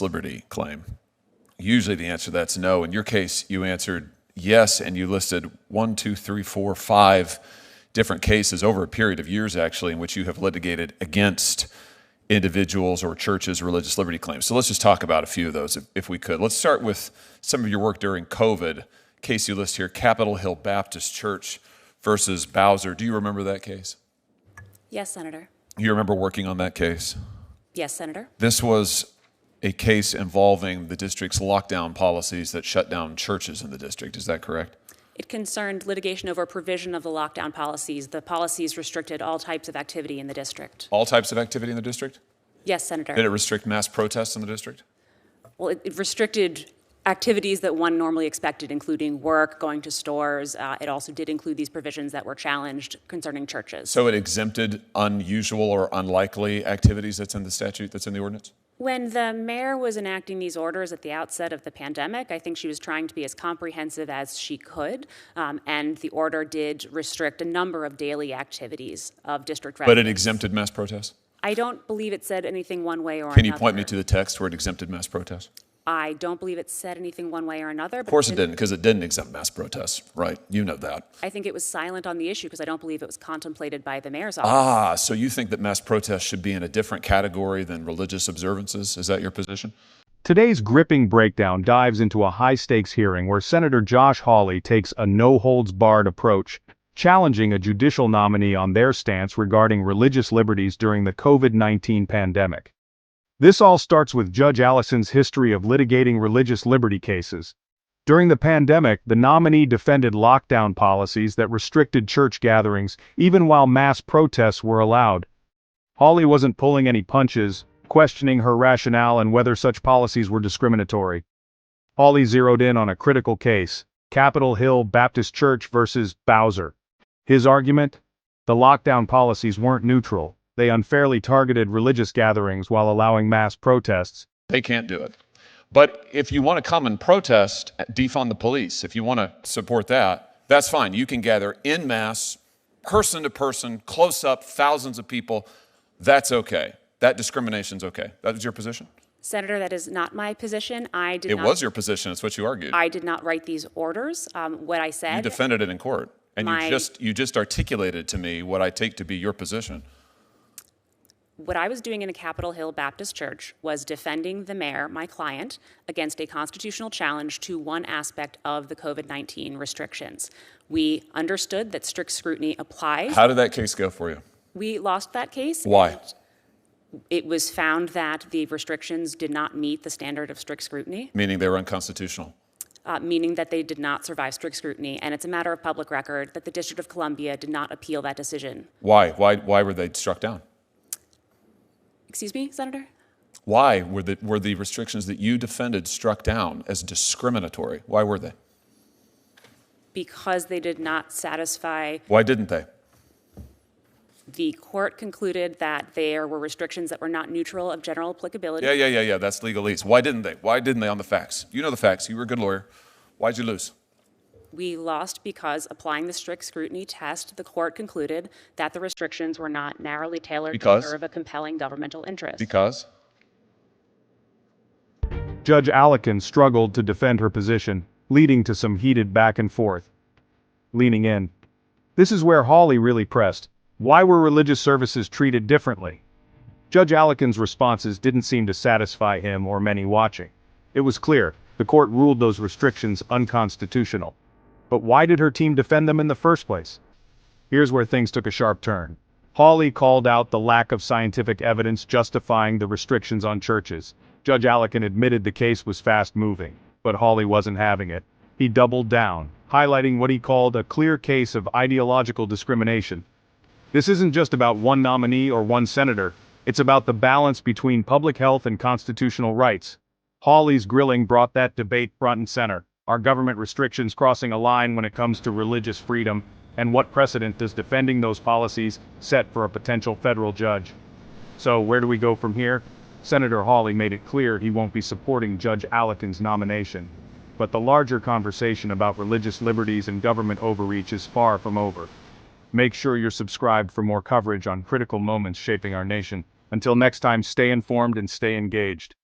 liberty claim? Usually the answer to that's no. In your case, you answered yes, and you listed 1, 2, 3, 4, 5 different cases over a period of years, actually, in which you have litigated against individuals or churches' religious liberty claims. So let's just talk about a few of those, if we could. Let's start with some of your work during COVID. Case you list here, Capitol Hill Baptist Church versus Bowser. Do you remember that case? Yes, Senator. You remember working on that case? Yes, Senator. This was a case involving the district's lockdown policies that shut down churches in the district. Is that correct? It concerned litigation over provision of the lockdown policies. The policies restricted all types of activity in the district. All types of activity in the district? Yes, Senator. Did it restrict mass protests in the district? Well, it restricted activities that one normally expected, including work, going to stores. It also did include these provisions that were challenged concerning churches. So it exempted unusual or unlikely activities that's in the statute, that's in the ordinance? When the mayor was enacting these orders at the outset of the pandemic, I think she was trying to be as comprehensive as she could, and the order did restrict a number of daily activities of district residents. But it exempted mass protests? I don't believe it said anything one way or another. Can you point me to the text where it exempted mass protests? I don't believe it said anything one way or another. Of course it didn't, because it didn't exempt mass protests, right? You know that. I think it was silent on the issue because I don't believe it was contemplated by the mayor's office. Ah, so you think that mass protests should be in a different category than religious observances? Is that your position? Today's gripping breakdown dives into a high-stakes hearing where Senator Josh Hawley takes a no-holds-barred approach, challenging a judicial nominee on their stance regarding religious liberties during the COVID-19 pandemic. This all starts with Judge Allison's history of litigating religious liberty cases. During the pandemic, the nominee defended lockdown policies that restricted church gatherings, even while mass protests were allowed. Hawley wasn't pulling any punches, questioning her rationale and whether such policies were discriminatory. Hawley zeroed in on a critical case, Capitol Hill Baptist Church versus Bowser. His argument? The lockdown policies weren't neutral. They unfairly targeted religious gatherings while allowing mass protests. They can't do it. But if you want to come and protest, defund the police, if you want to support that, that's fine. You can gather en masse, person to person, close up, thousands of people. That's okay. That discrimination's okay. That was your position? Senator, that is not my position. It was your position. It's what you argued. I did not write these orders. What I said. You defended it in court. And you just articulated to me what I take to be your position. What I was doing in the Capitol Hill Baptist Church was defending the mayor, my client, against a constitutional challenge to one aspect of the COVID-19 restrictions. We understood that strict scrutiny applies. How did that case go for you? We lost that case. Why? It was found that the restrictions did not meet the standard of strict scrutiny. Meaning they were unconstitutional? Meaning that they did not survive strict scrutiny. And it's a matter of public record that the District of Columbia did not appeal that decision. Why? Why were they struck down? Excuse me, Senator? Why were the restrictions that you defended struck down as discriminatory? Why were they? Because they did not satisfy. Why didn't they? The court concluded that there were restrictions that were not neutral of general applicability. Yeah. That's legalese. Why didn't they? Why didn't they on the facts? You know the facts. You were a good lawyer. Why'd you lose? We lost because applying the strict scrutiny test, the court concluded that the restrictions were not narrowly tailored to serve a compelling governmental interest. Because? Judge Allicon struggled to defend her position, leading to some heated back and forth. Leaning in. This is where Hawley really pressed. Why were religious services treated differently? Judge Allicon's responses didn't seem to satisfy him or many watching. It was clear, the court ruled those restrictions unconstitutional. But why did her team defend them in the first place? Here's where things took a sharp turn. Hawley called out the lack of scientific evidence justifying the restrictions on churches. Judge Allicon admitted the case was fast-moving, but Hawley wasn't having it. He doubled down, highlighting what he called a clear case of ideological discrimination. This isn't just about one nominee or one senator. It's about the balance between public health and constitutional rights. Hawley's grilling brought that debate front and center. Are government restrictions crossing a line when it comes to religious freedom? And what precedent does defending those policies set for a potential federal judge? So where do we go from here? Senator Hawley made it clear he won't be supporting Judge Allicon's nomination. But the larger conversation about religious liberties and government overreach is far from over. Make sure you're subscribed for more coverage on critical moments shaping our nation. Until next time, stay informed and stay engaged.